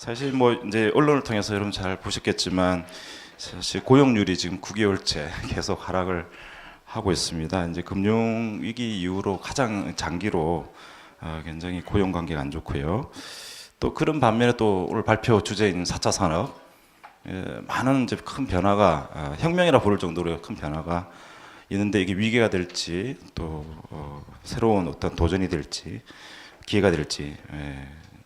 사실 뭐 이제 언론을 통해서 여러분 잘 보셨겠지만 사실 고용률이 지금 9개월째 계속 하락을 하고 있습니다. 이제 금융 위기 이후로 가장 장기로 굉장히 고용 관계가 안 좋고요. 또 그런 반면에 또 오늘 발표 주제인 4차 산업 많은 이제 큰 변화가 혁명이라 부를 정도로 큰 변화가 있는데 이게 위기가 될지 또 새로운 어떤 도전이 될지 기회가 될지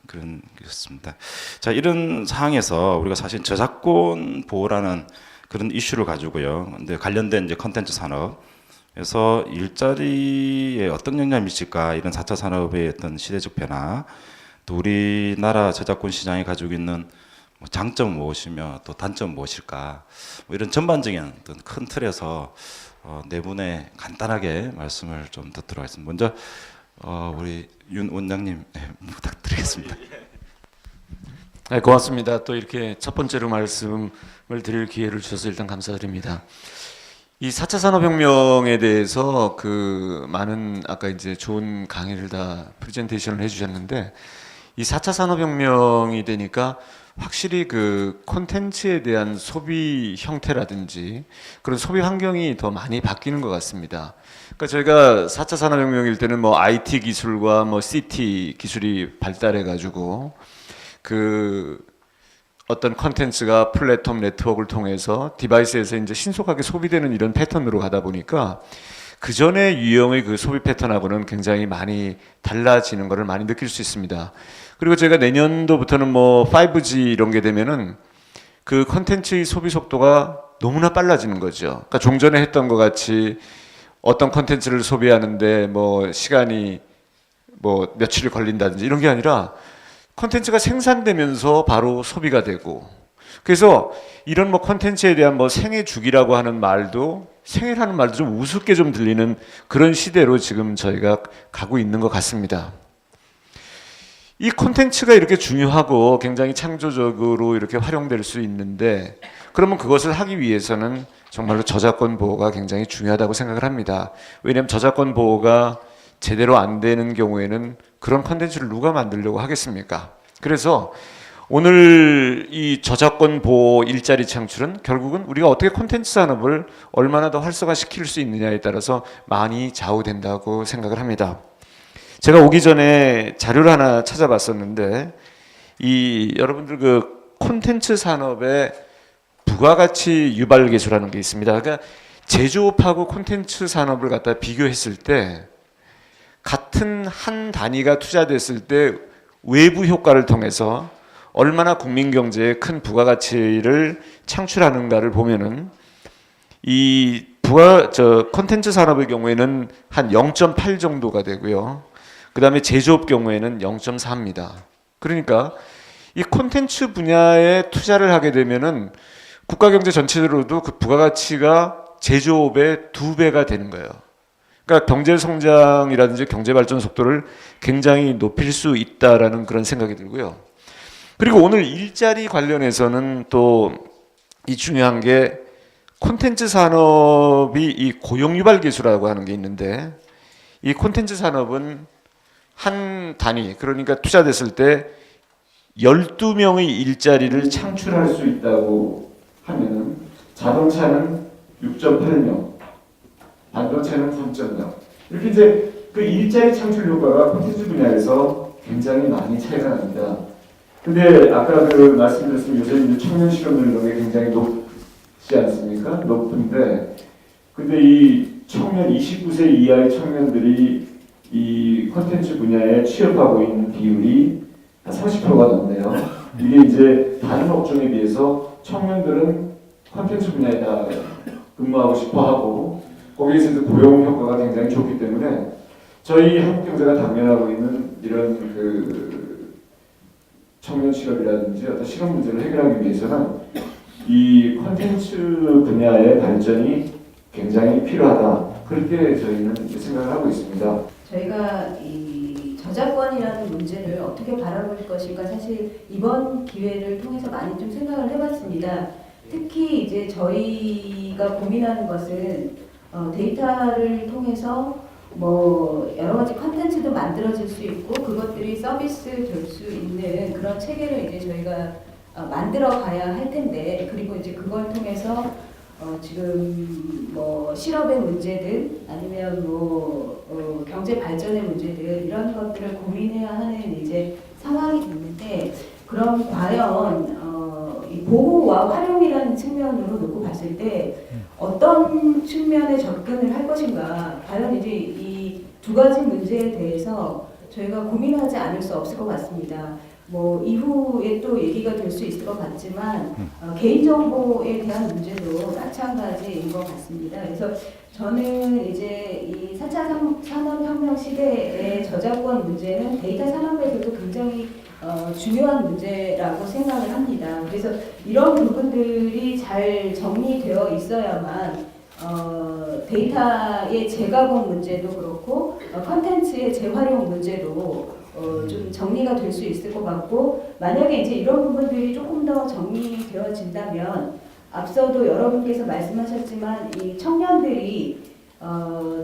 그런 것입니다. 자, 이런 상황에서 우리가 사실 저작권 보호라는 그런 이슈를 가지고요. 근데 관련된 이제 컨텐츠 산업에서 일자리에 어떤 영향을 미칠까 이런 4차 산업의 어떤 시대적 변화, 또 우리나라 저작권 시장이 가지고 있는 장점은 무엇이며 또 단점은 무엇일까, 뭐 이런 전반적인 어떤 큰 틀에서 네 분의 간단하게 말씀을 좀 듣도록 하겠습니다. 먼저 우리 윤 원장님 부탁드리겠습니다. 네, 고맙습니다. 또 이렇게 첫 번째로 말씀을 드릴 기회를 주셔서 일단 감사드립니다. 이 4차 산업혁명에 대해서 그 많은 아까 이제 좋은 강의를 다 프레젠테이션을 해주셨는데, 이 4차 산업혁명이 되니까 확실히 그 콘텐츠에 대한 소비 형태라든지 그런 소비 환경이 더 많이 바뀌는 것 같습니다. 그러니까 저희가 4차 산업혁명일 때는 뭐 IT 기술과 뭐 CT 기술이 발달해 가지고 그 어떤 콘텐츠가 플랫폼 네트워크를 통해서 디바이스에서 이제 신속하게 소비되는 이런 패턴으로 가다 보니까 그 전의 유형의 그 소비 패턴하고는 굉장히 많이 달라지는 것을 많이 느낄 수 있습니다. 그리고 제가 내년도부터는 뭐 5G 이런 게 되면은 그 콘텐츠의 소비 속도가 너무나 빨라지는 거죠. 그러니까 종전에 했던 것 같이 어떤 콘텐츠를 소비하는데 뭐 시간이 뭐 며칠 걸린다든지 이런 게 아니라 콘텐츠가 생산되면서 바로 소비가 되고, 그래서 이런 뭐 콘텐츠에 대한 뭐 생애 주기라고 하는 말도, 생애라는 말도 좀 우습게 좀 들리는 그런 시대로 지금 저희가 가고 있는 것 같습니다. 이 콘텐츠가 이렇게 중요하고 굉장히 창조적으로 이렇게 활용될 수 있는데, 그러면 그것을 하기 위해서는 정말로 저작권 보호가 굉장히 중요하다고 생각을 합니다. 왜냐하면 저작권 보호가 제대로 안 되는 경우에는 그런 콘텐츠를 누가 만들려고 하겠습니까? 그래서 오늘 이 저작권 보호 일자리 창출은 결국은 우리가 어떻게 콘텐츠 산업을 얼마나 더 활성화시킬 수 있느냐에 따라서 많이 좌우된다고 생각을 합니다. 제가 오기 전에 자료를 하나 찾아봤었는데, 이 여러분들 그 콘텐츠 산업의 부가가치 유발 계수라는 게 있습니다. 그러니까 제조업하고 콘텐츠 산업을 갖다 비교했을 때 같은 한 단위가 투자됐을 때 외부 효과를 통해서 얼마나 국민 경제에 큰 부가가치를 창출하는가를 보면은 이 콘텐츠 산업의 경우에는 한 0.8 정도가 되고요. 그 다음에 제조업 경우에는 0.4입니다. 그러니까 이 콘텐츠 분야에 투자를 하게 되면은 국가 경제 전체적으로도 그 부가가치가 제조업의 2배가 되는 거예요. 그러니까 경제 성장이라든지 경제 발전 속도를 굉장히 높일 수 있다라는 그런 생각이 들고요. 그리고 오늘 일자리 관련해서는 또 이 중요한 게 콘텐츠 산업이 이 고용 유발 기술이라고 하는 게 있는데, 이 콘텐츠 산업은 한 단위, 그러니까 투자됐을 때 12명의 일자리를 창출할 수 있다고 하면은 자동차는 6.8명, 반도체는 3.0. 이렇게 이제 그 일자리 창출 효과가 콘텐츠 분야에서 굉장히 많이 차이가 납니다. 근데 아까 그 말씀드렸으면 요새 이제 청년 실업률 이런 게 굉장히 높지 않습니까? 높은데, 근데 이 청년 29세 이하의 청년들이 이 콘텐츠 분야에 취업하고 있는 비율이 한 30%가 넘네요. 이게 이제 다른 업종에 비해서 청년들은 콘텐츠 분야에 다 근무하고 싶어 하고 거기에서 고용 효과가 굉장히 좋기 때문에 저희 한국경제가 당면하고 있는 이런 그 청년 실업이라든지 어떤 실업 문제를 해결하기 위해서는 이 콘텐츠 분야의 발전이 굉장히 필요하다. 그렇게 저희는 생각을 하고 있습니다. 저희가 이 저작권이라는 문제를 어떻게 바라볼 것인가 사실 이번 기회를 통해서 많이 좀 생각을 해봤습니다. 특히 이제 저희가 고민하는 것은 데이터를 통해서 뭐 여러 가지 컨텐츠도 만들어질 수 있고 그것들이 서비스 될 수 있는 그런 체계를 이제 저희가 만들어 가야 할 텐데, 그리고 이제 그걸 통해서 지금 뭐 실업의 문제들 아니면 뭐 경제 발전의 문제들 이런 것들을 고민해야 하는 이제 상황이 됐는데, 그럼 과연 이 보호와 활용이라는 측면으로 놓고 봤을 때 어떤 측면에 접근을 할 것인가, 과연 이제 이 두 가지 문제에 대해서 저희가 고민하지 않을 수 없을 것 같습니다. 뭐 이후에 또 얘기가 될 수 있을 것 같지만 개인정보에 대한 문제도 마찬가지인 것 같습니다. 그래서 저는 이제 이 4차 산업혁명 시대의 저작권 문제는 데이터 산업에서도 굉장히 중요한 문제라고 생각을 합니다. 그래서 이런 부분들이 잘 정리되어 있어야만 데이터의 재가공 문제도 그렇고 컨텐츠의 재활용 문제도 좀 정리가 될 수 있을 것 같고, 만약에 이제 이런 부분들이 조금 더 정리되어진다면 앞서도 여러분께서 말씀하셨지만 이 청년들이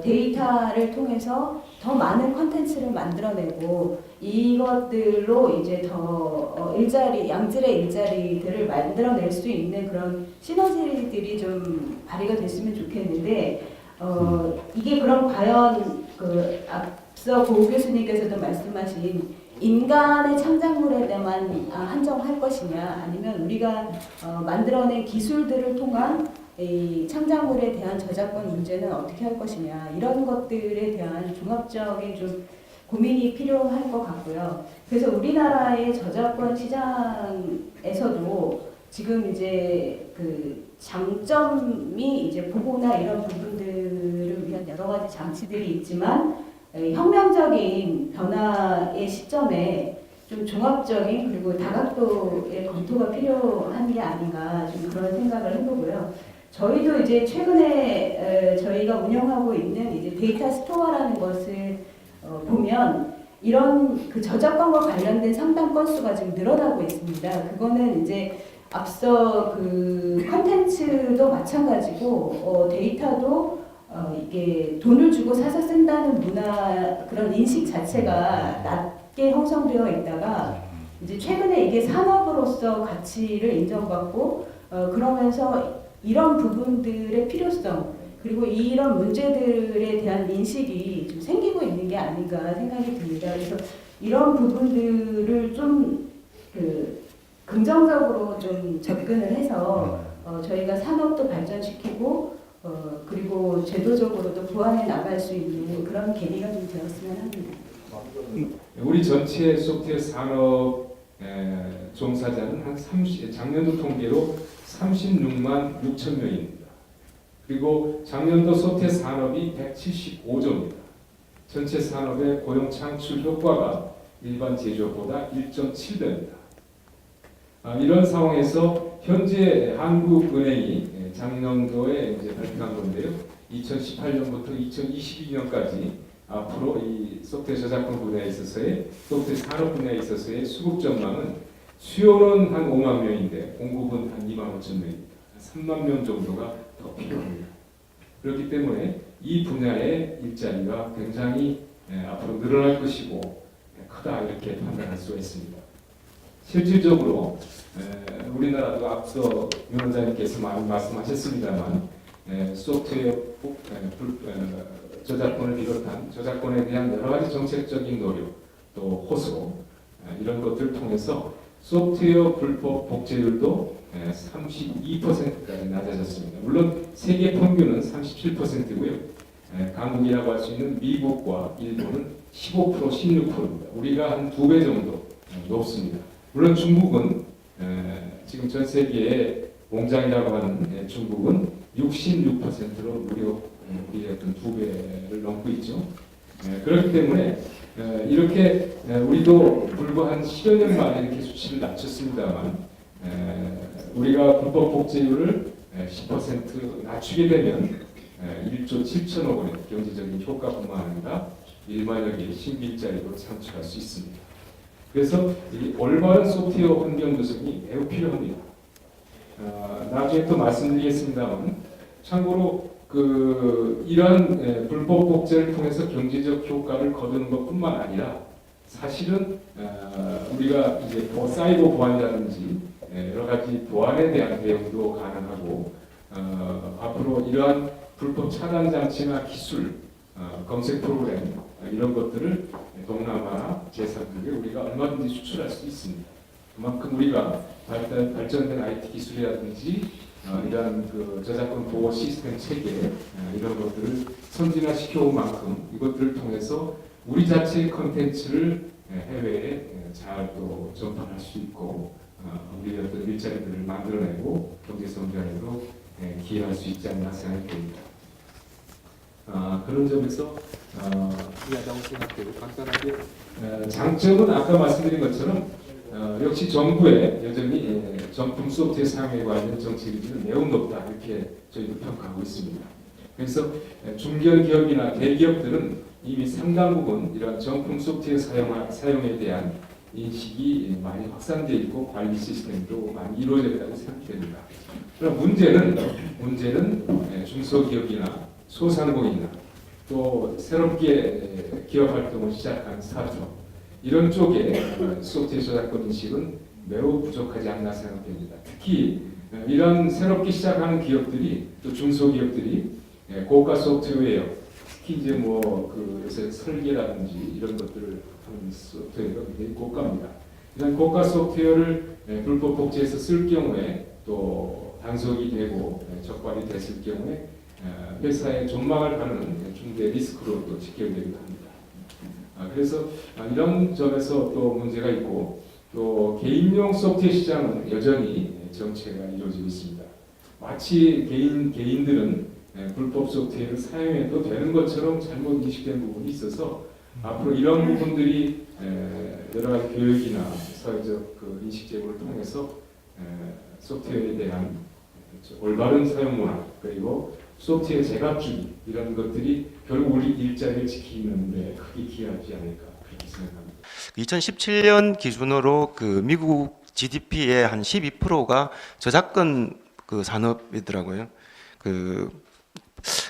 데이터를 통해서 더 많은 컨텐츠를 만들어내고 이것들로 이제 더 양질의 일자리들을 만들어낼 수 있는 그런 시너지들이 좀 발휘가 됐으면 좋겠는데, 이게 그럼 과연 그 앞서 고 교수님께서도 말씀하신 인간의 창작물에만 한정할 것이냐, 아니면 우리가 만들어낸 기술들을 통한 이 창작물에 대한 저작권 문제는 어떻게 할 것이냐, 이런 것들에 대한 종합적인 좀 고민이 필요할 것 같고요. 그래서 우리나라의 저작권 시장에서도 지금 이제 그 장점이 이제 보호나 이런 부분들을 위한 여러 가지 장치들이 있지만, 혁명적인 변화의 시점에 좀 종합적인 그리고 다각도의 검토가 필요한 게 아닌가, 좀 그런 생각을 해보고요. 저희도 이제 최근에 저희가 운영하고 있는 이제 데이터 스토어라는 것을 보면 이런 그 저작권과 관련된 상담 건수가 지금 늘어나고 있습니다. 그거는 이제 앞서 그 컨텐츠도 마찬가지고 데이터도 이게 돈을 주고 사서 쓴다는 문화, 그런 인식 자체가 낮게 형성되어 있다가 이제 최근에 이게 산업으로서 가치를 인정받고 그러면서 이런 부분들의 필요성 그리고 이런 문제들에 대한 인식이 좀 생기고 있는 게 아닌가 생각이 듭니다. 그래서 이런 부분들을 좀 긍정적으로 좀 접근을 해서 저희가 산업도 발전시키고 그리고 제도적으로도 보완해 나갈 수 있는 그런 계기가 좀 되었으면 합니다. 우리 전체 소프트웨어 산업 종사자는 작년도 통계로 36만 6천 명입니다. 그리고 작년도 소프트웨어 산업이 175조입니다. 전체 산업의 고용 창출 효과가 일반 제조업보다 1.7배입니다. 이런 상황에서 현재 한국은행이 작년도에 이제 발표한 건데요. 2018년부터 2022년까지 앞으로 이 소프트웨어 저작권 분야에 있어서의 소프트웨어 산업 분야에 있어서의 수급 전망은 수요는 한 5만 명인데 공급은 한 2만 5천 명입니다. 3만 명 정도가 더 필요합니다. 그렇기 때문에 이 분야의 일자리가 굉장히 앞으로 늘어날 것이고 크다 이렇게 판단할 수가 있습니다. 실질적으로 우리나라도 앞서 윤 원장님께서 많이 말씀하셨습니다만 소프트웨어 저작권을 비롯한 저작권에 대한 여러 가지 정책적인 노력 또 호소 이런 것들을 통해서 소프트웨어 불법 복제율도 32%까지 낮아졌습니다. 물론 세계 평균은 37%고요. 강국이라고 할 수 있는 미국과 일본은 15%, 16%입니다. 우리가 한 2배 정도 높습니다. 물론 중국은 지금 전 세계의 공장이라고 하는 중국은 66%로 우리의 어떤 2배를 넘고 있죠. 그렇기 때문에 이렇게 우리도 불과 한 10여 년 만에 이렇게 수치를 낮췄습니다만 우리가 불법 복제율을 10% 낮추게 되면 1조 7천억 원의 경제적인 효과뿐만 아니라 1만여 개의 신규 일자리도 창출할 수 있습니다. 그래서 이 올바른 소프트웨어 환경 조성이 매우 필요합니다. 나중에 또 말씀드리겠습니다만 참고로 이런 불법 복제를 통해서 경제적 효과를 거두는 것뿐만 아니라 사실은 우리가 이제 사이버 보안이라든지 여러 가지 보안에 대한 대응도 가능하고 앞으로 이러한 불법 차단 장치나 기술, 검색 프로그램 이런 것들을 동남아 제3국에 우리가 얼마든지 수출할 수 있습니다. 그만큼 우리가 발전된 IT 기술이라든지 이러한 저작권 보호 시스템 체계 이런 것들을 선진화시켜온 만큼 이것들을 통해서 우리 자체의 컨텐츠를 해외에 잘 또 전파할 수 있고 우리 어떤 일자리들을 만들어내고 경제 성장에도 기여할 수 있지 않나 생각이 듭니다. 그런 점에서 필요하다고 생각되고 간단하게 장점은 아까 말씀드린 것처럼 역시 정부의 여전히 정품 소프트웨어 사용에 관련 정책 의지는 매우 높다 이렇게 저희도 평가하고 있습니다. 그래서 중견 기업이나 대기업들은 이미 상당 부분 이러한 정품 소프트웨어 사용에 대한 인식이 많이 확산되어 있고 관리 시스템도 많이 이루어졌다고 생각됩니다. 그럼 문제는 중소기업이나 소상공인이나 또 새롭게 기업 활동을 시작한 스타트업 이런 쪽에 소프트웨어 저작권 인식은 매우 부족하지 않나 생각됩니다. 특히 이런 새롭게 시작하는 기업들이 또 중소기업들이 고가 소프트웨어 특히 이제 요새 설계라든지 이런 것들을 하는 소프트웨어가 굉장히 고가입니다. 이런 고가 소프트웨어를 불법 복제해서 쓸 경우에 또 단속이 되고 적발이 됐을 경우에 회사의 존망을 가는 중대 리스크로 또 직결되기도 합니다. 그래서 이런 점에서 또 문제가 있고 또 개인용 소프트웨어 시장은 여전히 정체가 이루어지고 있습니다. 마치 개인들은 불법 소프트웨어를 사용해도 되는 것처럼 잘못 인식된 부분이 있어서 앞으로 이런 부분들이 여러 가지 교육이나 사회적 인식 제고를 통해서 소프트웨어에 대한 올바른 사용 문화 그리고 소프트웨어 재갑주기 이런 것들이 결국 우리 일자리를 지키는 데 크게 기여하지 않을까 그렇게 생각합니다. 2017년 기준으로 미국 GDP의 한 12%가 저작권 산업이더라고요.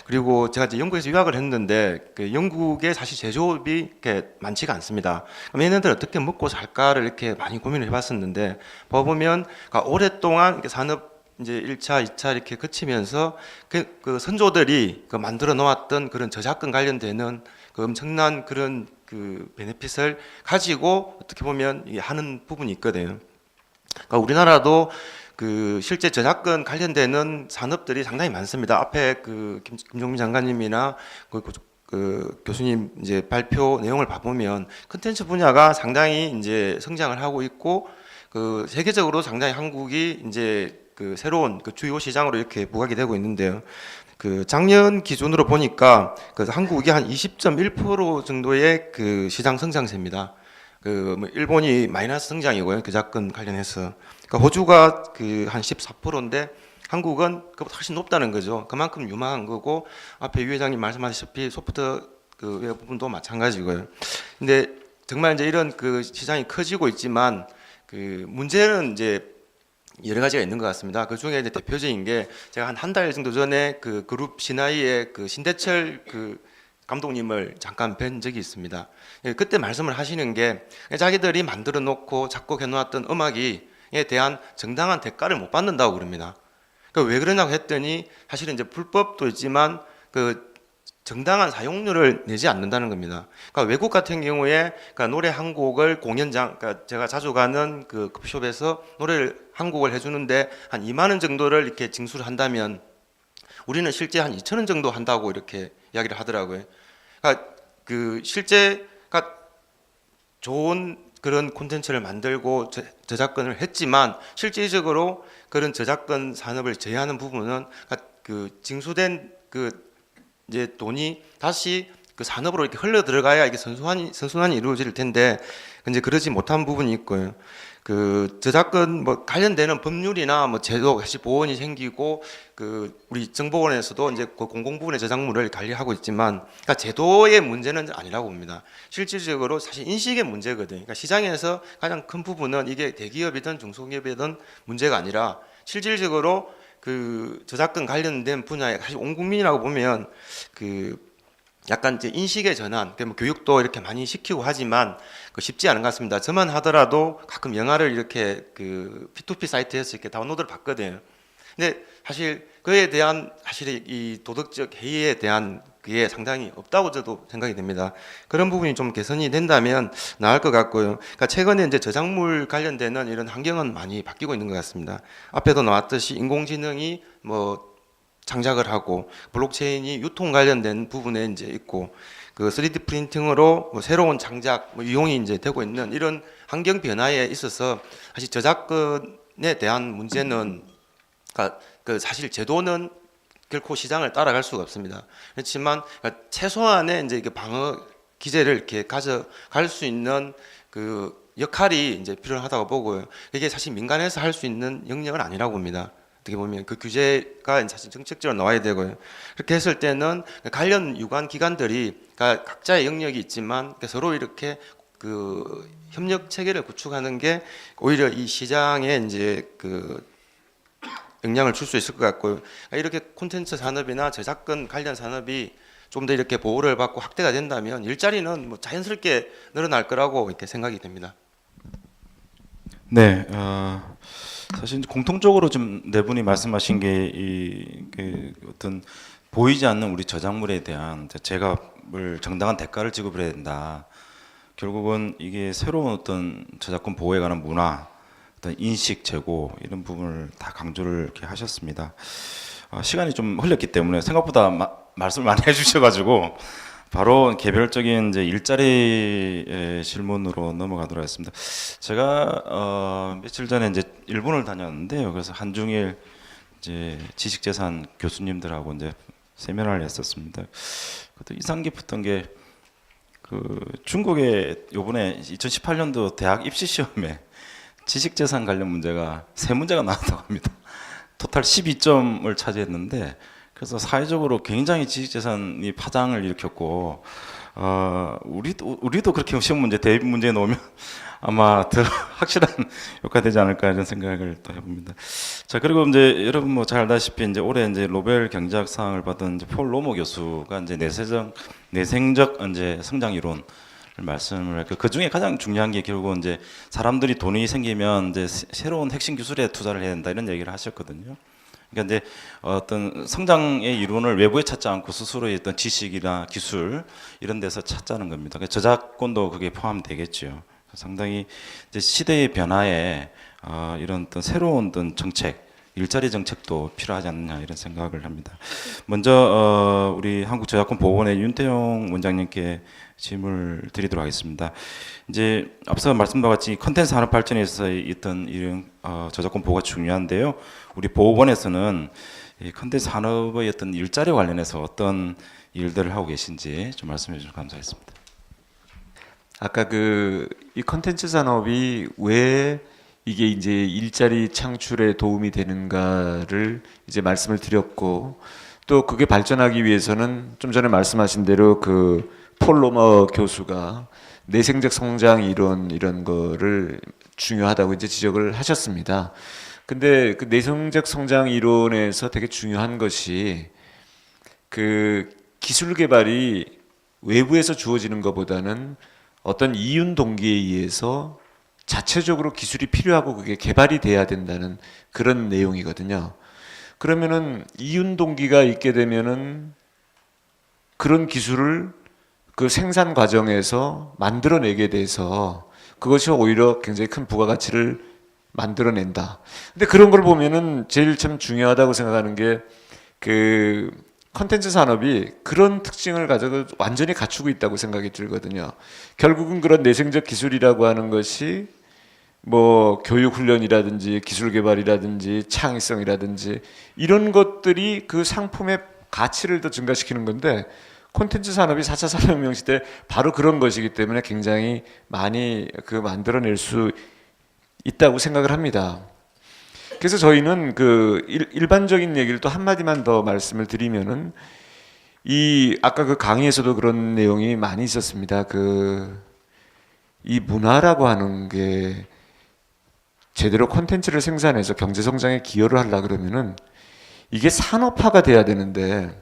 그리고 제가 이제 영국에서 유학을 했는데 영국의 사실 제조업이 이렇게 많지가 않습니다. 그럼 얘네들 어떻게 먹고 살까를 이렇게 많이 고민을 해봤었는데 보면 오랫동안 이렇게 산업 이제 1차, 2차 이렇게 거치면서 그 선조들이 만들어 놓았던 그런 저작권 관련되는 엄청난 그런 베네핏을 가지고 어떻게 보면 하는 부분이 있거든요. 그러니까 우리나라도 실제 저작권 관련되는 산업들이 상당히 많습니다. 앞에 김종민 장관님이나 교수님 이제 발표 내용을 봐보면 컨텐츠 분야가 상당히 이제 성장을 하고 있고 세계적으로 상당히 한국이 이제 새로운 주요 시장으로 이렇게 부각이 되고 있는데요. 작년 기준으로 보니까 한국이 한 20.1% 정도의 시장 성장세입니다. 일본이 마이너스 성장이고요. 저작권 관련해서. 호주가 한 14%인데 한국은 그보다 훨씬 높다는 거죠. 그만큼 유망한 거고 앞에 유 회장님 말씀하셨다시피 소프트웨어 부분도 마찬가지고요. 근데 정말 이제 이런 시장이 커지고 있지만 문제는 이제 여러 가지가 있는 것 같습니다. 그 중에 이제 대표적인 게 제가 한 달 정도 전에 그룹 신화의 신대철 감독님을 잠깐 뵌 적이 있습니다. 그때 말씀을 하시는 게 자기들이 만들어 놓고 작곡해 놓았던 음악에 대한 정당한 대가를 못 받는다고 그럽니다. 왜 그러냐고 했더니 사실은 이제 불법도 있지만 정당한 사용료를 내지 않는다는 겁니다. 그러니까 외국 같은 경우에 노래 한 곡을 공연장, 제가 자주 가는 커피숍에서 노래를 한 곡을 해주는데 한 2만 원 정도를 이렇게 징수를 한다면 우리는 실제 한 2천 원 정도 한다고 이렇게 이야기를 하더라고요. 그러니까 실제 좋은 그런 콘텐츠를 만들고 저작권을 했지만 실질적으로 그런 저작권 산업을 제한하는 부분은 징수된 이제 돈이 다시 산업으로 이렇게 흘러 들어가야 이게 선순환이 이루어질 텐데 이제 그러지 못한 부분이 있고요. 저작권 관련되는 법률이나 제도 다시 보원이 생기고 우리 정보원에서도 이제 공공부문의 저작물을 관리하고 있지만 제도의 문제는 아니라고 봅니다. 실질적으로 사실 인식의 문제거든요. 그러니까 시장에서 가장 큰 부분은 이게 대기업이든 중소기업이든 문제가 아니라 실질적으로 그 저작권 관련된 분야에 사실 온 국민이라고 보면 그 약간 이제 인식의 전환, 뭐 교육도 이렇게 많이 시키고 하지만 그 쉽지 않은 것 같습니다. 저만 하더라도 가끔 영화를 이렇게 그 P2P 사이트에서 이렇게 다운로드를 받거든요. 근데 사실 그에 대한 사실 이 도덕적 해이에 대한 그게 상당히 없다고 저도 생각이 됩니다. 그런 부분이 좀 개선이 된다면 나을 것 같고요. 그러니까 최근에 이제 저작물 관련되는 이런 환경은 많이 바뀌고 있는 것 같습니다. 앞에도 나왔듯이 인공지능이 뭐 창작을 하고 블록체인이 유통 관련된 부분에 이제 있고 그 3D 프린팅으로 뭐 새로운 창작 뭐 이용이 이제 되고 있는 이런 환경 변화에 있어서 사실 저작권에 대한 문제는 그러니까 그 사실 제도는 결코 시장을 따라갈 수가 없습니다. 그렇지만 최소한의 이제 방어 기제를 이렇게 가져갈 수 있는 그 역할이 이제 필요하다고 보고요. 이게 사실 민간에서 할 수 있는 영역은 아니라고 봅니다. 어떻게 보면 그 규제가 사실 정책적으로 나와야 되고요. 그렇게 했을 때는 관련 유관 기관들이 그러니까 각자의 영역이 있지만 서로 이렇게 그 협력 체계를 구축하는 게 오히려 이 시장에 이제 그 영향을 줄 수 있을 것 같고요. 이렇게 콘텐츠 산업이나 저작권 관련 산업이 좀 더 이렇게 보호를 받고 확대가 된다면 일자리는 뭐 자연스럽게 늘어날 거라고 이렇게 생각이 됩니다. 네, 사실 공통적으로 좀 네 분이 말씀하신 게 그 어떤 보이지 않는 우리 저작물에 대한 제값을 정당한 대가를 지급을 해야 된다. 결국은 이게 새로운 어떤 저작권 보호에 관한 문화, 어떤 인식 제고 이런 부분을 다 강조를 이렇게 하셨습니다. 시간이 좀 흘렸기 때문에 생각보다 말씀을 많이 해주셔가지고 바로 개별적인 이제 일자리 질문으로 넘어가도록 하겠습니다. 제가 며칠 전에 이제 일본을 다녔는데요. 그래서 한중일 이제 지식재산 교수님들하고 이제 세미나를 했었습니다. 그것도 인상 깊었던 게 그 중국의 요번에 2018년도 대학 입시 시험에 지식재산 관련 문제가 세 문제가 나왔다고 합니다. 토탈 12점을 차지했는데 그래서 사회적으로 굉장히 지식재산이 파장을 일으켰고 우리도 그렇게 시험 문제 대입 문제에 놓으면 아마 더 확실한 효과가 되지 않을까 이런 생각을 또 해봅니다. 자 그리고 이제 여러분 뭐 잘 알다시피 이제 올해 이제 노벨 경제학상을 받은 이제 폴 로머 교수가 이제 내생적 이제 성장 이론 말씀을 했고 그 중에 가장 중요한 게 결국 이제 사람들이 돈이 생기면 이제 새로운 핵심 기술에 투자를 해야 된다 이런 얘기를 하셨거든요. 그러니까 이제 어떤 성장의 이론을 외부에 찾지 않고 스스로의 어떤 지식이나 기술 이런 데서 찾자는 겁니다. 그러니까 저작권도 그게 포함되겠죠. 상당히 이제 시대의 변화에 이런 어떤 새로운 어떤 정책, 일자리 정책도 필요하지 않느냐 이런 생각을 합니다. 먼저 우리 한국저작권보호원의 윤태용 원장님께 질문을 드리도록 하겠습니다. 이제 앞서 말씀과 같이 컨텐츠 산업 발전에 있어서 있던 이런 저작권 보호가 중요한데요. 우리 보호원에서는 이 컨텐츠 산업의 어떤 일자리 관련해서 어떤 일들을 하고 계신지 좀 말씀해 주시면 감사하겠습니다. 아까 이 컨텐츠 산업이 왜 이게 이제 일자리 창출에 도움이 되는가를 이제 말씀을 드렸고 또 그게 발전하기 위해서는 좀 전에 말씀하신 대로 폴 로머 교수가 내생적 성장 이론 이런 거를 중요하다고 이제 지적을 하셨습니다. 근데 그 내생적 성장 이론에서 되게 중요한 것이 그 기술 개발이 외부에서 주어지는 것보다는 어떤 이윤 동기에 의해서 자체적으로 기술이 필요하고 그게 개발이 돼야 된다는 그런 내용이거든요. 그러면은 이윤 동기가 있게 되면은 그런 기술을 그 생산 과정에서 만들어내게 돼서 그것이 오히려 굉장히 큰 부가가치를 만들어낸다. 근데 그런 걸 보면은 제일 참 중요하다고 생각하는 게 컨텐츠 산업이 그런 특징을 가지고 완전히 갖추고 있다고 생각이 들거든요. 결국은 그런 내생적 기술이라고 하는 것이 뭐 교육 훈련이라든지 기술 개발이라든지 창의성이라든지 이런 것들이 그 상품의 가치를 더 증가시키는 건데 콘텐츠 산업이 4차 산업혁명 시대 바로 그런 것이기 때문에 굉장히 많이 만들어낼 수 있다고 생각을 합니다. 그래서 저희는 일반적인 얘기를 또 한마디만 더 말씀을 드리면은 아까 강의에서도 그런 내용이 많이 있었습니다. 이 문화라고 하는 게 제대로 콘텐츠를 생산해서 경제 성장에 기여를 하려 그러면은 이게 산업화가 돼야 되는데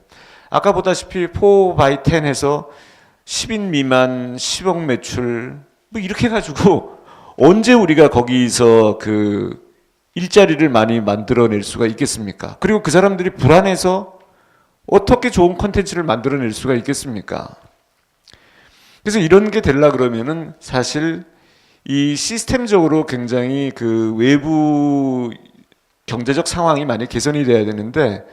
아까 보다시피 4x10 해서 10인 미만 10억 매출 뭐 이렇게 해가지고 언제 우리가 거기서 그 일자리를 많이 만들어낼 수가 있겠습니까? 그리고 그 사람들이 불안해서 어떻게 좋은 콘텐츠를 만들어낼 수가 있겠습니까? 그래서 이런 게 되려 그러면은 사실 이 시스템적으로 굉장히 그 외부 경제적 상황이 많이 개선이 돼야 되는데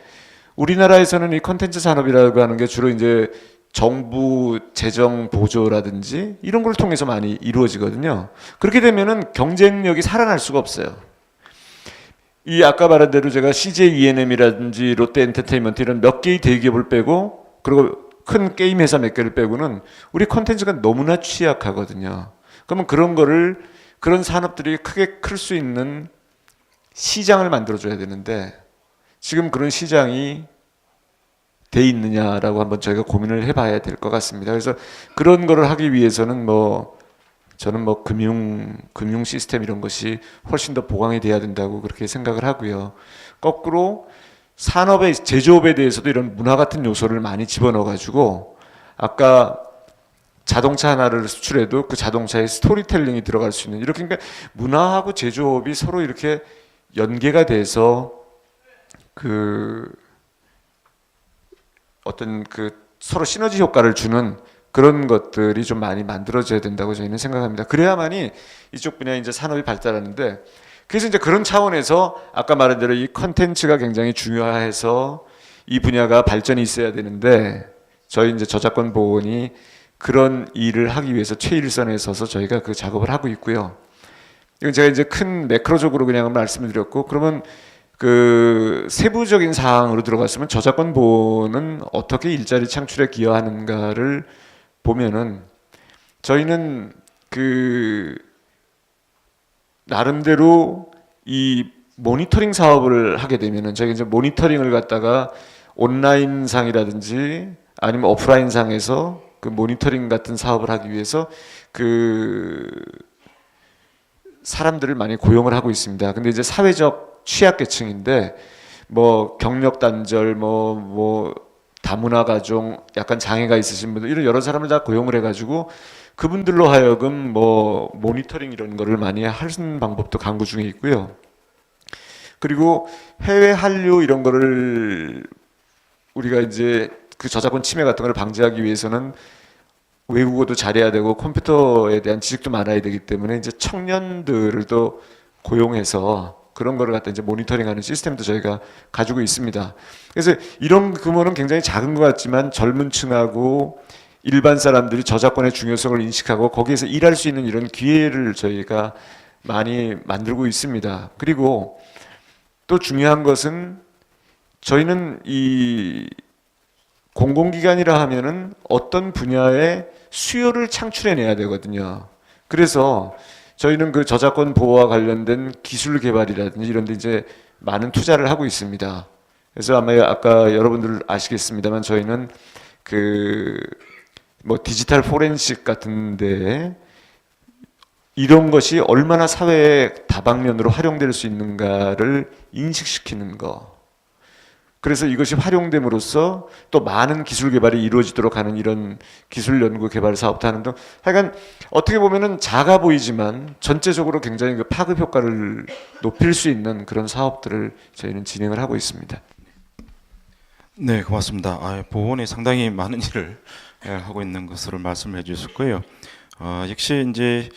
우리나라에서는 이 콘텐츠 산업이라고 하는 게 주로 이제 정부 재정 보조라든지 이런 걸 통해서 많이 이루어지거든요. 그렇게 되면은 경쟁력이 살아날 수가 없어요. 이 아까 말한 대로 제가 CJ ENM이라든지 롯데 엔터테인먼트 이런 몇 개의 대기업을 빼고 그리고 큰 게임 회사 몇 개를 빼고는 우리 콘텐츠가 너무나 취약하거든요. 그러면 그런 산업들이 크게 클 수 있는 시장을 만들어줘야 되는데 지금 그런 시장이 돼 있느냐라고 한번 저희가 고민을 해봐야 될 것 같습니다. 그래서 그런 거를 하기 위해서는 저는 금융 시스템 이런 것이 훨씬 더 보강이 돼야 된다고 그렇게 생각을 하고요. 거꾸로 산업의 제조업에 대해서도 이런 문화 같은 요소를 많이 집어넣어 가지고 아까 자동차 하나를 수출해도 그 자동차에 스토리텔링이 들어갈 수 있는 이렇게 그러니까 문화하고 제조업이 서로 이렇게 연계가 돼서 그 어떤 그 서로 시너지 효과를 주는 그런 것들이 좀 많이 만들어져야 된다고 저희는 생각합니다. 그래야만이 이쪽 분야의 이제 산업이 발달하는데 그래서 이제 그런 차원에서 아까 말한 대로 이 컨텐츠가 굉장히 중요해서 이 분야가 발전이 있어야 되는데 저희 이제 저작권 보호원이 그런 일을 하기 위해서 최일선에 서서 저희가 그 작업을 하고 있고요. 이건 제가 이제 큰 매크로적으로 그냥 말씀을 드렸고 그러면 그 세부적인 사항으로 들어갔으면 저작권 보호는 어떻게 일자리 창출에 기여하는가를 보면은 저희는 그 나름대로 이 모니터링 사업을 하게 되면은 저희가 이제 모니터링을 갖다가 온라인 상이라든지 아니면 오프라인 상에서 그 모니터링 같은 사업을 하기 위해서 그 사람들을 많이 고용을 하고 있습니다. 근데 이제 사회적 취약계층인데 뭐 경력 단절 뭐 다문화 가정 약간 장애가 있으신 분들 이런 여러 사람을 다 고용을 해가지고 그분들로 하여금 뭐 모니터링 이런 거를 많이 하는 방법도 강구 중에 있고요. 그리고 해외 한류 이런 거를 우리가 이제 그 저작권 침해 같은 걸 방지하기 위해서는 외국어도 잘해야 되고 컴퓨터에 대한 지식도 많아야 되기 때문에 이제 청년들을 또 고용해서 그런 거를 갖다 이제 모니터링하는 시스템도 저희가 가지고 있습니다. 그래서 이런 규모는 굉장히 작은 것 같지만 젊은 층하고 일반 사람들이 저작권의 중요성을 인식하고 거기에서 일할 수 있는 이런 기회를 저희가 많이 만들고 있습니다. 그리고 또 중요한 것은 저희는 이 공공기관이라 하면은 어떤 분야의 수요를 창출해내야 되거든요. 그래서 저희는 그 저작권 보호와 관련된 기술 개발이라든지 이런 데 이제 많은 투자를 하고 있습니다. 그래서 아마 아까 여러분들 아시겠습니다만 저희는 그 뭐 디지털 포렌식 같은 데 이런 것이 얼마나 사회의 다방면으로 활용될 수 있는가를 인식시키는 거. 그래서 이것이 활용됨으로써 또 많은 기술 개발이 이루어지도록 하는 이런 기술 연구 개발 사업도 하는 등 하여간 어떻게 보면은 작아 보이지만 전체적으로 굉장히 그 파급 효과를 높일 수 있는 그런 사업들을 저희는 진행을 하고 있습니다. 네, 고맙습니다. 보훈이 상당히 많은 일을 하고 있는 것으로 말씀해 주셨고요. 역시 이제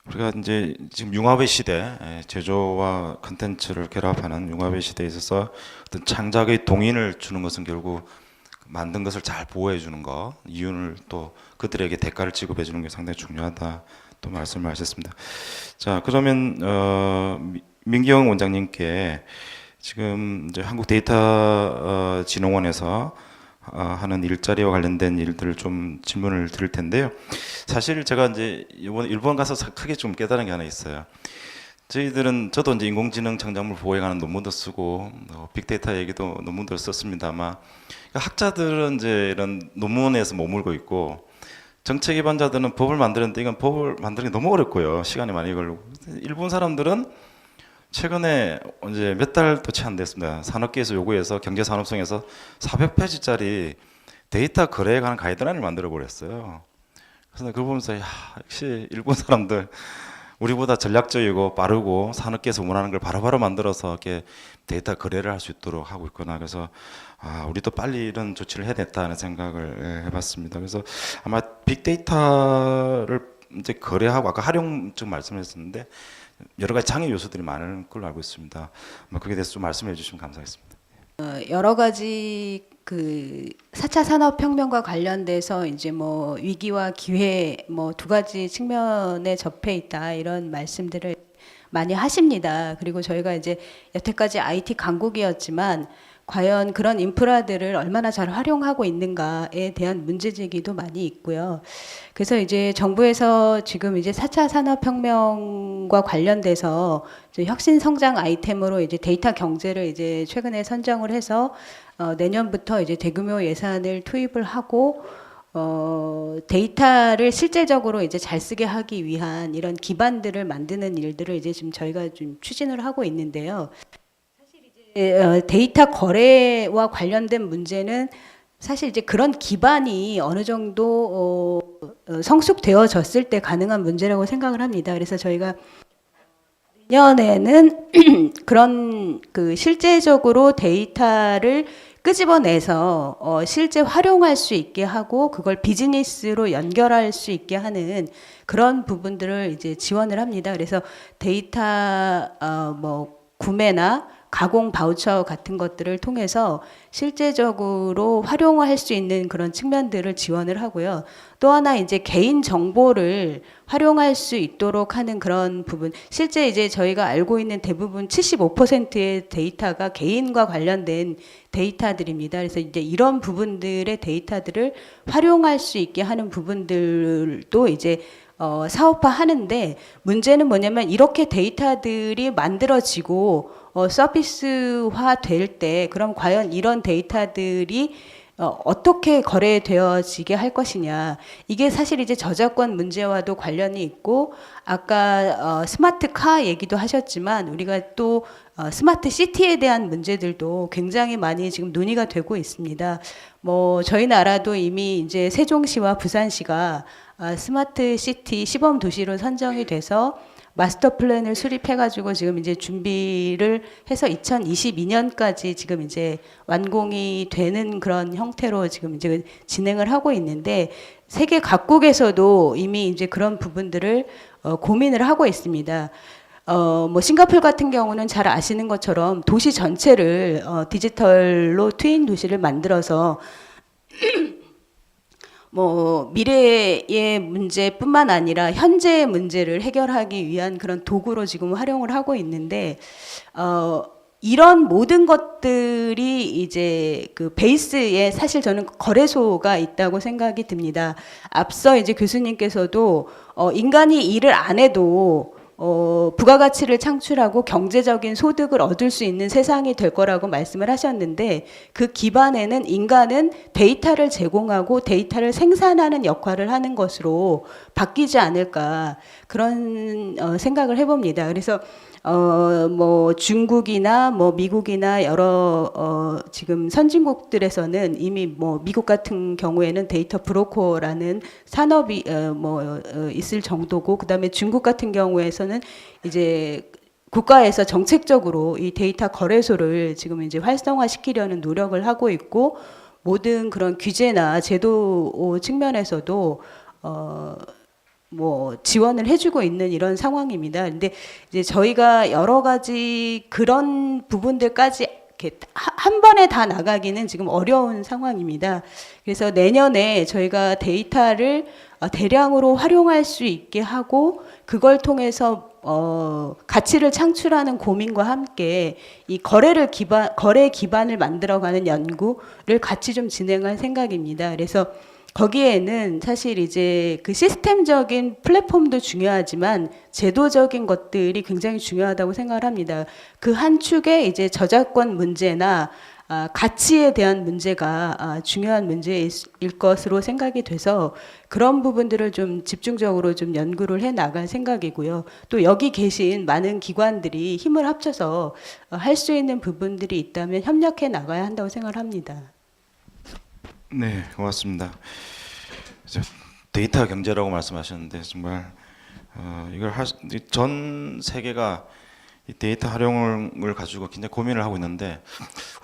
우리가 이제 지금 융합의 시대, 제조와 컨텐츠를 결합하는 융합의 시대에 있어서 어떤 창작의 동인을 주는 것은 결국 만든 것을 잘 보호해 주는 것, 이윤을 또 그들에게 대가를 지급해 주는 게 상당히 중요하다 또 말씀을 하셨습니다. 자, 그러면 민기영 원장님께 지금 이제 한국 데이터 진흥원에서 하는 일자리와 관련된 일들을 좀 질문을 드릴 텐데요. 사실 제가 이제 이번 일본 가서 크게 좀 깨달은 게 하나 있어요. 저도 이제 인공지능 창작물 보호에 관한 논문도 쓰고 빅데이터 얘기도 논문도 썼습니다만 학자들은 이제 이런 논문에서 머물고 있고 정책 기반자들은 법을 만드는데 이건 법을 만드는 게 너무 어렵고요. 시간이 많이 걸리고 일본 사람들은 최근에 이제 몇 달도 채 안 됐습니다. 산업계에서 요구해서 경제산업성에서 400페이지짜리 데이터 거래에 관한 가이드라인을 만들어 버렸어요. 그래서 그걸 보면서 야, 역시 일본 사람들 우리보다 전략적이고 빠르고 산업계에서 원하는 걸 바로바로 만들어서 이렇게 데이터 거래를 할 수 있도록 하고 있구나. 그래서 우리도 빨리 이런 조치를 해야겠다는 생각을 해봤습니다. 그래서 아마 빅데이터를 이제 거래하고 아까 활용 좀 말씀하셨는데 여러 가지 장애 요소들이 많은 걸로 알고 있습니다. 거기에 대해서 좀 말씀해 주시면 감사하겠습니다. 여러 가지 그 4차 산업혁명과 관련돼서 이제 뭐 위기와 기회 뭐 두 가지 측면에 접해 있다 이런 말씀들을 많이 하십니다. 그리고 저희가 이제 여태까지 IT 강국이었지만 과연 그런 인프라들을 얼마나 잘 활용하고 있는가에 대한 문제 제기도 많이 있고요. 그래서 이제 정부에서 지금 이제 4차 산업혁명과 관련돼서 이제 혁신 성장 아이템으로 이제 데이터 경제를 이제 최근에 선정을 해서 내년부터 이제 대규모 예산을 투입을 하고 데이터를 실제적으로 이제 잘 쓰게 하기 위한 이런 기반들을 만드는 일들을 이제 지금 저희가 좀 추진을 하고 있는데요. 데이터 거래와 관련된 문제는 사실 이제 그런 기반이 어느 정도 성숙되어졌을 때 가능한 문제라고 생각을 합니다. 그래서 저희가 내년에는 그런 그 실제적으로 데이터를 끄집어내서 실제 활용할 수 있게 하고 그걸 비즈니스로 연결할 수 있게 하는 그런 부분들을 이제 지원을 합니다. 그래서 데이터 뭐 구매나 가공 바우처 같은 것들을 통해서 실제적으로 활용할 수 있는 그런 측면들을 지원을 하고요. 또 하나 이제 개인 정보를 활용할 수 있도록 하는 그런 부분. 실제 이제 저희가 알고 있는 대부분 75%의 데이터가 개인과 관련된 데이터들입니다. 그래서 이제 이런 부분들의 데이터들을 활용할 수 있게 하는 부분들도 이제 사업화 하는데 문제는 뭐냐면 이렇게 데이터들이 만들어지고 서비스화 될 때 그럼 과연 이런 데이터들이 어떻게 거래되어지게 할 것이냐. 이게 사실 이제 저작권 문제와도 관련이 있고 아까 스마트 카 얘기도 하셨지만 우리가 또 스마트 시티에 대한 문제들도 굉장히 많이 지금 논의가 되고 있습니다. 뭐 저희 나라도 이미 이제 세종시와 부산시가 스마트 시티 시범 도시로 선정이 돼서 마스터 플랜을 수립해가지고 지금 이제 준비를 해서 2022년까지 지금 이제 완공이 되는 그런 형태로 지금 이제 진행을 하고 있는데 세계 각국에서도 이미 이제 그런 부분들을 고민을 하고 있습니다. 뭐 싱가포르 같은 경우는 잘 아시는 것처럼 도시 전체를 디지털로 트윈 도시를 만들어서 뭐 미래의 문제뿐만 아니라 현재의 문제를 해결하기 위한 그런 도구로 지금 활용을 하고 있는데 이런 모든 것들이 이제 그 베이스에 사실 저는 거래소가 있다고 생각이 듭니다. 앞서 이제 교수님께서도 인간이 일을 안 해도 부가가치를 창출하고 경제적인 소득을 얻을 수 있는 세상이 될 거라고 말씀을 하셨는데 그 기반에는 인간은 데이터를 제공하고 데이터를 생산하는 역할을 하는 것으로 바뀌지 않을까 그런 생각을 해봅니다. 그래서 뭐 중국이나 뭐 미국이나 여러 지금 선진국들에서는 이미 뭐 미국 같은 경우에는 데이터 브로커라는 산업이 있을 정도고 그다음에 중국 같은 경우에서는 이제 국가에서 정책적으로 이 데이터 거래소를 지금 이제 활성화시키려는 노력을 하고 있고 모든 그런 규제나 제도 측면에서도 뭐 지원을 해주고 있는 이런 상황입니다. 근데 이제 저희가 여러 가지 그런 부분들까지 이렇게 한 번에 다 나가기는 지금 어려운 상황입니다. 그래서 내년에 저희가 데이터를 대량으로 활용할 수 있게 하고 그걸 통해서 가치를 창출하는 고민과 함께 이 거래 기반을 만들어가는 연구를 같이 좀 진행할 생각입니다. 그래서 거기에는 사실 이제 그 시스템적인 플랫폼도 중요하지만 제도적인 것들이 굉장히 중요하다고 생각을 합니다. 그 한 축에 이제 저작권 문제나 가치에 대한 문제가 중요한 문제일 것으로 생각이 돼서 그런 부분들을 좀 집중적으로 좀 연구를 해 나갈 생각이고요. 또 여기 계신 많은 기관들이 힘을 합쳐서 할 수 있는 부분들이 있다면 협력해 나가야 한다고 생각을 합니다. 네, 고맙습니다. 데이터 경제라고 말씀하셨는데 정말 이걸 전 세계가 이 데이터 활용을 가지고 굉장히 고민을 하고 있는데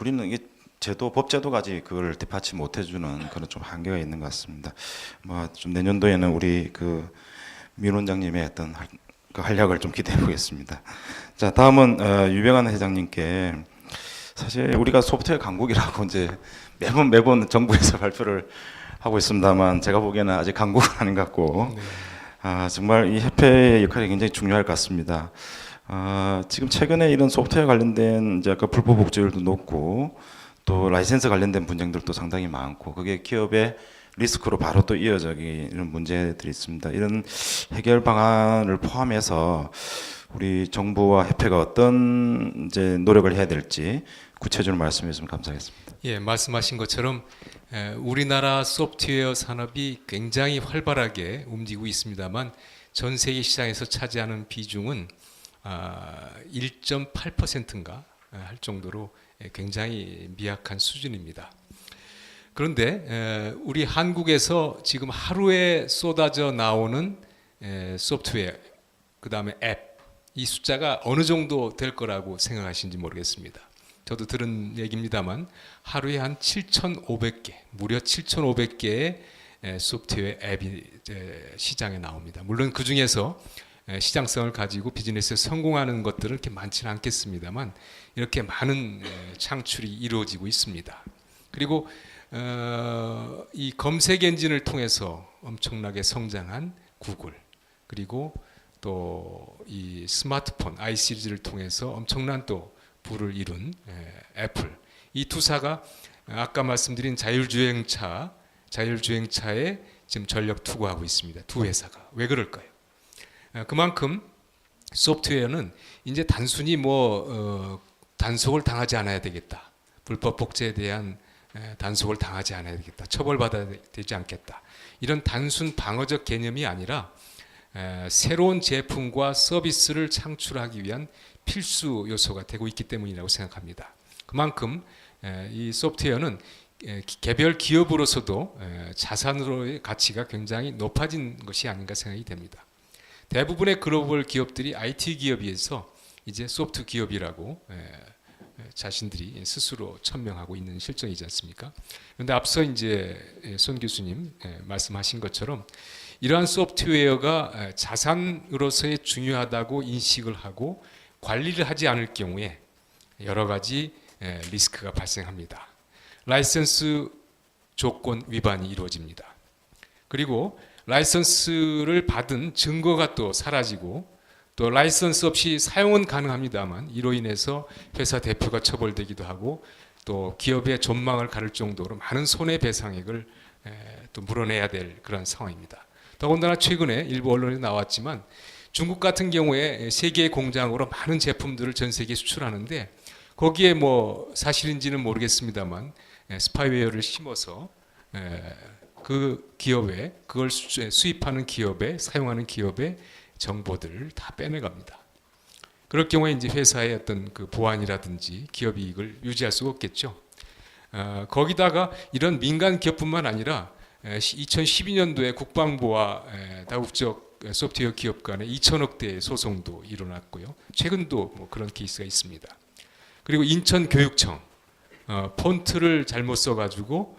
우리는 이게 법제도가 아직 그걸 뒷받침 못해주는 그런 좀 한계가 있는 것 같습니다. 뭐 좀 내년도에는 우리 그 민 원장님의 어떤 그 활약을 좀 기대해 보겠습니다. 자, 다음은 유병환 회장님께 사실 우리가 소프트웨어 강국이라고 이제 매번 정부에서 발표를 하고 있습니다만 제가 보기에는 아직 강국은 아닌 것 같고 정말 이 협회의 역할이 굉장히 중요할 것 같습니다. 지금 최근에 이런 소프트웨어 관련된 이제 아까 불법 복제율도 높고 또 라이센스 관련된 분쟁들도 상당히 많고 그게 기업의 리스크로 바로 또 이어지는 문제들이 있습니다. 이런 해결 방안을 포함해서 우리 정부와 협회가 어떤 이제 노력을 해야 될지 구체적으로 말씀해 주시면 감사하겠습니다. 예, 말씀하신 것처럼 우리나라 소프트웨어 산업이 굉장히 활발하게 움직이고 있습니다만 전 세계 시장에서 차지하는 비중은 1.8%인가 할 정도로 굉장히 미약한 수준입니다. 그런데 우리 한국에서 지금 하루에 쏟아져 나오는 소프트웨어, 그 다음에 앱, 이 숫자가 어느 정도 될 거라고 생각하시는지 모르겠습니다. 저도 들은 얘기입니다만 하루에 한 7,500개, 무려 7,500개의 소프트웨어 앱이 시장에 나옵니다. 물론 그 중에서 시장성을 가지고 비즈니스에 성공하는 것들은 그렇게 많지는 않겠습니다만 이렇게 많은 창출이 이루어지고 있습니다. 그리고 이 검색 엔진을 통해서 엄청나게 성장한 구글, 그리고 또 이 스마트폰 i시리즈를 통해서 엄청난 또 부를 이룬 애플, 이 두사가 아까 말씀드린 자율주행차에 지금 전력 투구하고 있습니다. 두 회사가. 왜 그럴까요? 그만큼 소프트웨어는 이제 단순히 단속을 당하지 않아야 되겠다. 불법 복제에 대한 단속을 당하지 않아야 되겠다. 처벌받아야 되지 않겠다. 이런 단순 방어적 개념이 아니라 새로운 제품과 서비스를 창출하기 위한 필수 요소가 되고 있기 때문이라고 생각합니다. 그만큼 이 소프트웨어는 개별 기업으로서도 자산으로의 가치가 굉장히 높아진 것이 아닌가 생각이 됩니다. 대부분의 글로벌 기업들이 IT 기업에서 이제 소프트 기업이라고 자신들이 스스로 천명하고 있는 실정이지 않습니까? 그런데 앞서 이제 손 교수님 말씀하신 것처럼 이러한 소프트웨어가 자산으로서의 중요하다고 인식을 하고 관리를 하지 않을 경우에 여러 가지 리스크가 발생합니다. 라이선스 조건 위반이 이루어집니다. 그리고 라이선스를 받은 증거가 또 사라지고 또 라이선스 없이 사용은 가능합니다만 이로 인해서 회사 대표가 처벌되기도 하고 또 기업의 전망을 가를 정도로 많은 손해배상액을 또 물어내야 될 그런 상황입니다. 더군다나 최근에 일부 언론에 나왔지만 중국 같은 경우에 세계 공장으로 많은 제품들을 전 세계에 수출하는데 거기에 사실인지는 모르겠습니다만 스파이웨어를 심어서 그 기업에 그걸 수입하는 기업에 사용하는 기업의 정보들을 다 빼내갑니다. 그럴 경우에 이제 회사의 어떤 그 보안이라든지 기업 이익을 유지할 수가 없겠죠. 거기다가 이런 민간 기업뿐만 아니라 2012년도에 국방부와 다국적 소프트웨어 기업 간에 2천억 대의 소송도 일어났고요. 최근도 그런 케이스가 있습니다. 그리고 인천교육청 폰트를 잘못 써가지고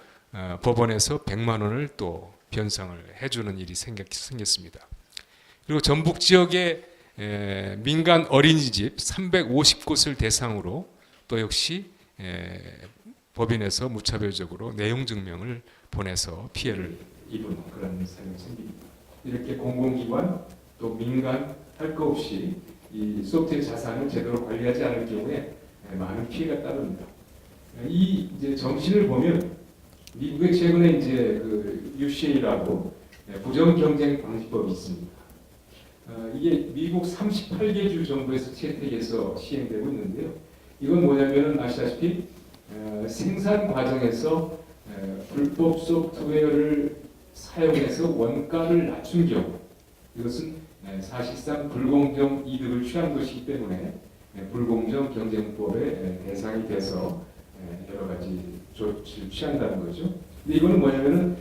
법원에서 100만 원을 또 변상을 해주는 일이 생겼습니다. 그리고 전북 지역의 민간 어린이집 350곳을 대상으로 또 역시 법인에서 무차별적으로 내용 증명을 보내서 피해를 입은 그런 사연이 생깁니다. 이렇게 공공기관 또 민간 할 거 없이 이 소프트웨어 자산을 제대로 관리하지 않을 경우에 많은 피해가 따릅니다. 이 이제 정신을 보면 미국의 최근에 이제 그 UCA라고 부정 경쟁 방지법이 있습니다. 이게 미국 38개 주 정부에서 채택해서 시행되고 있는데요. 이건 뭐냐면은 아시다시피 생산 과정에서 불법 소프트웨어를 사용해서 원가를 낮춘 경우 이것은 사실상 불공정 이득을 취한 것이기 때문에 불공정 경쟁법의 대상이 돼서 여러 가지 조치를 취한다는 거죠. 근데 이거는 뭐냐면은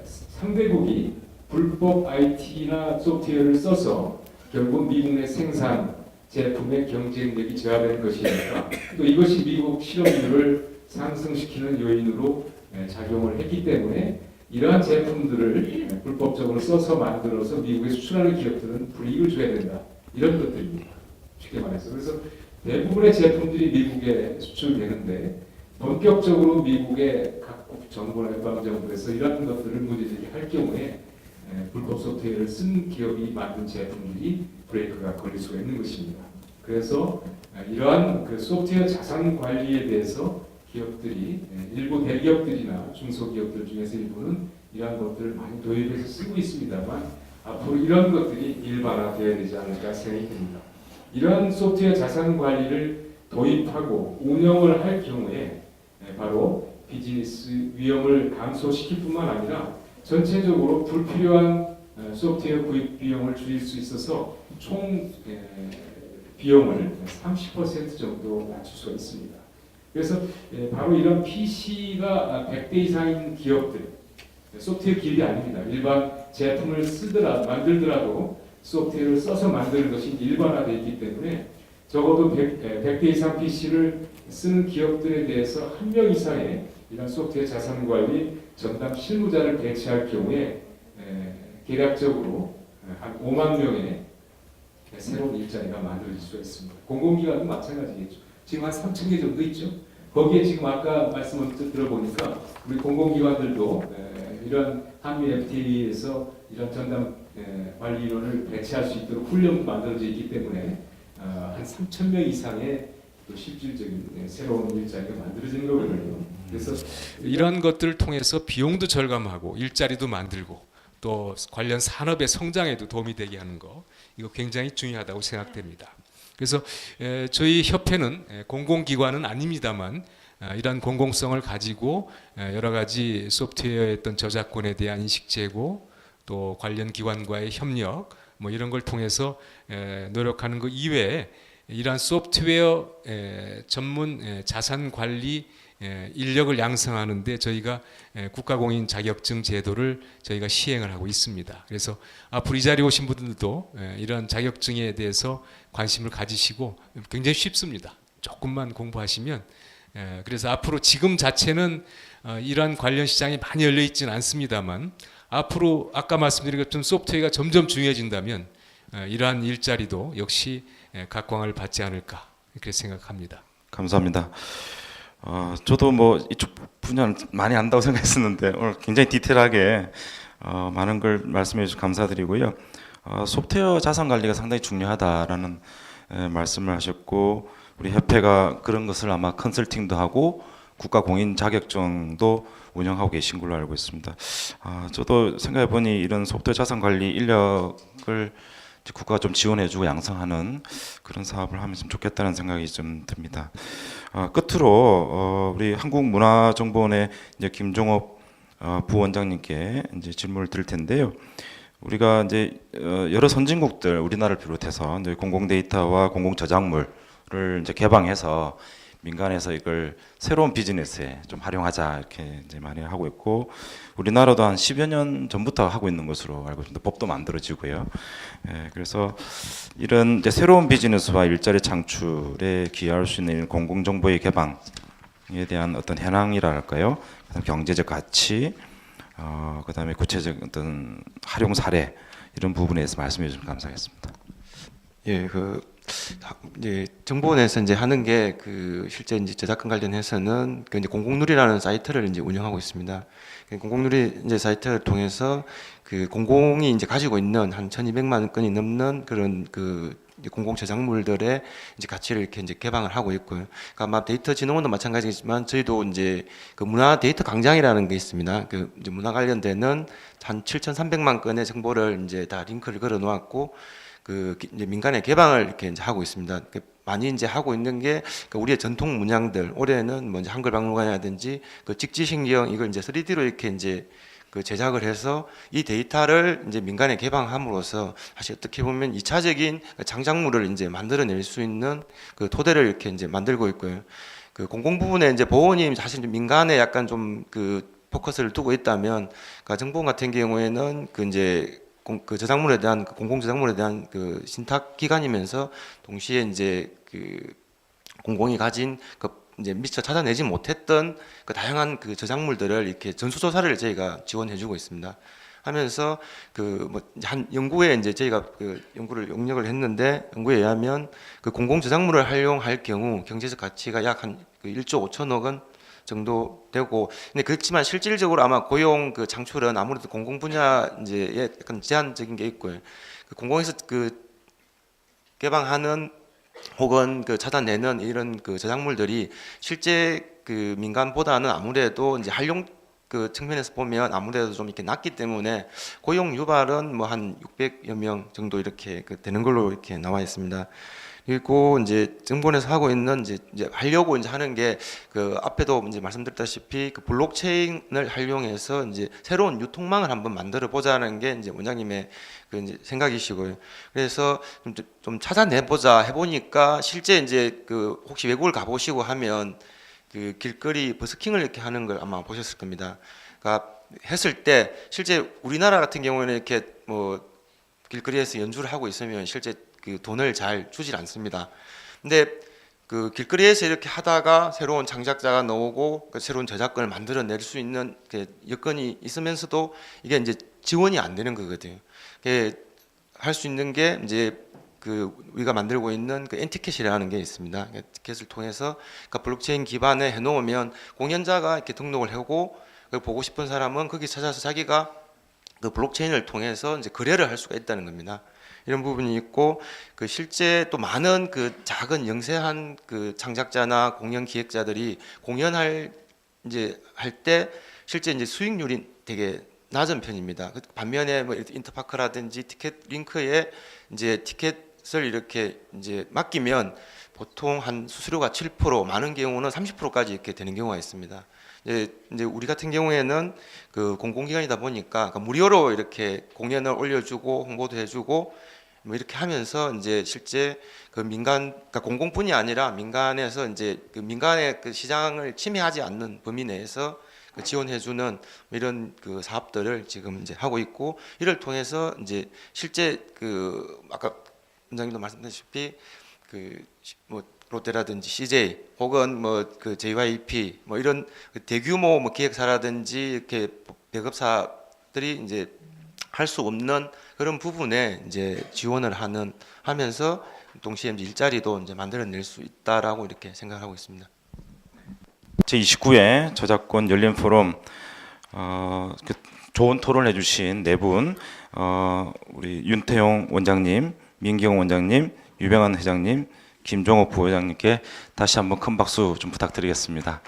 상대국이 불법 IT나 소프트웨어를 써서 결국 미국 내 생산 제품의 경쟁력이 저하되는 것이니까 또 이것이 미국 실업률을 상승시키는 요인으로 작용을 했기 때문에 이러한 제품들을 불법적으로 써서 만들어서 미국에 수출하는 기업들은 불이익을 줘야 된다. 이런 것들입니다. 쉽게 말해서. 그래서 대부분의 제품들이 미국에 수출되는데 본격적으로 미국의 각국 정부나 연방정부에서 이런 것들을 문제제기할 경우에 불법 소프트웨어를 쓴 기업이 만든 제품들이 브레이크가 걸릴 수가 있는 것입니다. 그래서 이러한 그 소프트웨어 자산 관리에 대해서 기업들이 일부 대기업들이나 중소기업들 중에서 일부는 이러한 것들을 많이 도입해서 쓰고 있습니다만 앞으로 이런 것들이 일반화되어야 되지 않을까 생각이 듭니다. 이러한 소프트웨어 자산 관리를 도입하고 운영을 할 경우에 바로 비즈니스 위험을 감소시킬 뿐만 아니라 전체적으로 불필요한 소프트웨어 구입 비용을 줄일 수 있어서 총 비용을 30% 정도 낮출 수가 있습니다. 그래서 바로 이런 PC가 100대 이상인 기업들, 소프트웨어 기업이 아닙니다. 일반 제품을 만들더라도 소프트웨어를 써서 만드는 것이 일반화되어 있기 때문에 적어도 100대 이상 PC를 쓰는 기업들에 대해서 한 명 이상의 이런 소프트웨어 자산 관리 전담 실무자를 배치할 경우에 계략적으로 한 5만 명의 새로운 일자리가 만들어질 수가 있습니다. 공공기관도 마찬가지겠죠. 지금 한 3천 개 정도 있죠. 거기에 지금 아까 말씀을 들어보니까 우리 공공기관들도 이런 한미 FTA에서 이런 전담 관리인원을 배치할 수 있도록 훈련도 만들어져 있기 때문에 한 3천 명 이상의 또 실질적인 새로운 일자리가 만들어지는 거거든요. 그래서 이런 것들을 통해서 비용도 절감하고 일자리도 만들고 또 관련 산업의 성장에도 도움이 되게 하는 거 이거 굉장히 중요하다고 생각됩니다. 그래서 저희 협회는 공공기관은 아닙니다만 이러한 공공성을 가지고 여러 가지 소프트웨어의 어떤 저작권에 대한 인식 제고 또 관련 기관과의 협력 뭐 이런 걸 통해서 노력하는 것 이외에 이러한 소프트웨어 전문 자산 관리 인력을 양성하는데 저희가 국가공인 자격증 제도를 저희가 시행을 하고 있습니다. 그래서 앞으로 이 자리에 오신 분들도 이런 자격증에 대해서 관심을 가지시고 굉장히 쉽습니다. 조금만 공부하시면 그래서 앞으로 지금 자체는 이러한 관련 시장이 많이 열려 있지는 않습니다만 앞으로 아까 말씀드린 것처럼 소프트웨어가 점점 중요해진다면 이러한 일자리도 역시 각광을 받지 않을까 이렇게 생각합니다. 감사합니다. 저도 뭐 이쪽 분야는 많이 안다고 생각했었는데 오늘 굉장히 디테일하게 많은 걸 말씀해 주셔서 감사드리고요. 소프트웨어 자산 관리가 상당히 중요하다라는 말씀을 하셨고 우리 협회가 그런 것을 아마 컨설팅도 하고 국가 공인 자격증도 운영하고 계신 걸로 알고 있습니다. 저도 생각해 보니 이런 소프트웨어 자산 관리 인력을 국가가 좀 지원해주고 양성하는 그런 사업을 하면 좀 좋겠다는 생각이 좀 듭니다. 끝으로 우리 한국문화정보원의 이제 김종업 부원장님께 이제 질문을 드릴 텐데요. 우리가 이제 여러 선진국들 우리나라를 비롯해서 이제 공공 데이터와 공공 저작물을 이제 개방해서 민간에서 이걸 새로운 비즈니스에 좀 활용하자 이렇게 이제 많이 하고 있고 우리나라도 한 10여 년 전부터 하고 있는 것으로 알고 있습니다. 법도 만들어지고요. 그래서 이런 이제 새로운 비즈니스와 일자리 창출에 기여할 수 있는 공공정보의 개방에 대한 어떤 현황이랄까요? 그다음 경제적 가치, 그다음에 구체적 어떤 활용 사례 이런 부분에 대해서 말씀해 주시면 감사하겠습니다. 예, 이제 정보원에서 이제 하는 게 실제 이제 저작권 관련해서는 이제 공공누리라는 사이트를 이제 운영하고 있습니다. 공공누리 이제 사이트를 통해서 공공이 이제 가지고 있는 한 1,200만 건이 넘는 그런 공공 저작물들의 이제 가치를 이렇게 이제 개방을 하고 있고요. 그러니까 아마 데이터진흥원도 마찬가지겠지만 저희도 이제 문화 데이터 광장이라는 게 있습니다. 이제 문화 관련되는 한 7,300만 건의 정보를 이제 다 링크를 걸어 놓았고 이제 민간에 개방을 이렇게 이제 하고 있습니다. 많이 이제 하고 있는 게 우리의 전통 문양들 올해는 뭐 이제 한글박물관이라든지 그 직지신경 이걸 이제 3D로 이렇게 이제 그 제작을 해서 이 데이터를 이제 민간에 개방함으로써 사실 어떻게 보면 2차적인 창작물을 이제 만들어낼 수 있는 그 토대를 이렇게 이제 만들고 있고요. 그 공공 부분에 이제 보훈이 사실 민간에 약간 좀 그 포커스를 두고 있다면, 가정보험 같은 경우에는 그 이제 그 저작물에 대한 그 공공 저작물에 대한 그 신탁 기관이면서 동시에 이제 그 공공이 가진 그 이제 미처 찾아내지 못했던 그 다양한 그 저작물들을 이렇게 전수조사를 저희가 지원해주고 있습니다. 하면서 그 뭐 한 연구에 이제 저희가 그 연구를 용역을 했는데, 연구에 의하면 그 공공 저작물을 활용할 경우 경제적 가치가 약 한 1조 5천억 원 정도 되고, 근데 그렇지만 실질적으로 아마 고용 그 창출은 아무래도 공공 분야 이제 약간 제한적인 게 있고요. 그 공공에서 그 개방하는 혹은 그 찾아내는 이런 그 저작물들이 실제 그 민간보다는 아무래도 이제 활용 그 측면에서 보면 아무래도 좀 이렇게 낮기 때문에 고용 유발은 뭐 한 600여 명 정도 이렇게 그 되는 걸로 이렇게 나와 있습니다. 그리고 이제 정부에서 하고 있는 이제 하려고 이제 하는 게 그 앞에도 이제 말씀드렸다시피 그 블록체인을 활용해서 이제 새로운 유통망을 한번 만들어 보자는 게 이제 원장님의 그 이제 생각이시고요. 그래서 좀 찾아내 보자 해보니까 실제 이제 그 혹시 외국을 가보시고 하면 그 길거리 버스킹을 이렇게 하는 걸 아마 보셨을 겁니다. 그러니까 했을 때 실제 우리나라 같은 경우에는 이렇게 뭐 길거리에서 연주를 하고 있으면 실제 그 돈을 잘 주질 않습니다. 근데 그 길거리에서 이렇게 하다가 새로운 창작자가 나오고 그 새로운 저작권을 만들어낼 수 있는 그 여건이 있으면서도 이게 이제 지원이 안 되는 거거든요. 할 수 있는 게 이제 그 우리가 만들고 있는 그 엔티켓이라는 게 있습니다. 엔티켓을 통해서 그러니까 블록체인 기반에 해놓으면 공연자가 이렇게 등록을 하고 보고 싶은 사람은 거기 찾아서 자기가 그 블록체인을 통해서 이제 거래를 할 수가 있다는 겁니다. 이런 부분이 있고, 그 실제 또 많은 그 작은 영세한 그 창작자나 공연 기획자들이 공연할 이제 할 때 실제 이제 수익률이 되게 낮은 편입니다. 반면에 뭐 인터파크라든지 티켓 링크에 이제 티켓을 이렇게 이제 맡기면 보통 한 수수료가 7%, 많은 경우는 30%까지 이렇게 되는 경우가 있습니다. 이제 우리 같은 경우에는 그 공공기관이다 보니까 무료로 이렇게 공연을 올려주고 홍보도 해주고 뭐 이렇게 하면서 이제 실제 그 민간, 그러니까 공공뿐이 아니라 민간에서 이제 그 민간의 그 시장을 침해하지 않는 범위 내에서 그 지원해주는 이런 그 사업들을 지금 이제 하고 있고, 이를 통해서 이제 실제 그 아까 원장님도 말씀드렸다시피 그 뭐 롯데라든지 CJ 혹은 뭐 그 JYP 뭐 이런 그 대규모 뭐 기획사라든지 이렇게 배급사들이 이제 할 수 없는 그런 부분에 이제 지원을 하면서 동시에 이제 일자리도 이제 만들어낼 수 있다라고 이렇게 생각하고 있습니다. 제29회 저작권 열린 포럼 그 좋은 토론을 해주신 네 분, 우리 윤태용 원장님, 민경 원장님, 유병환 회장님, 김종옥 부회장님께 다시 한번 큰 박수 좀 부탁드리겠습니다.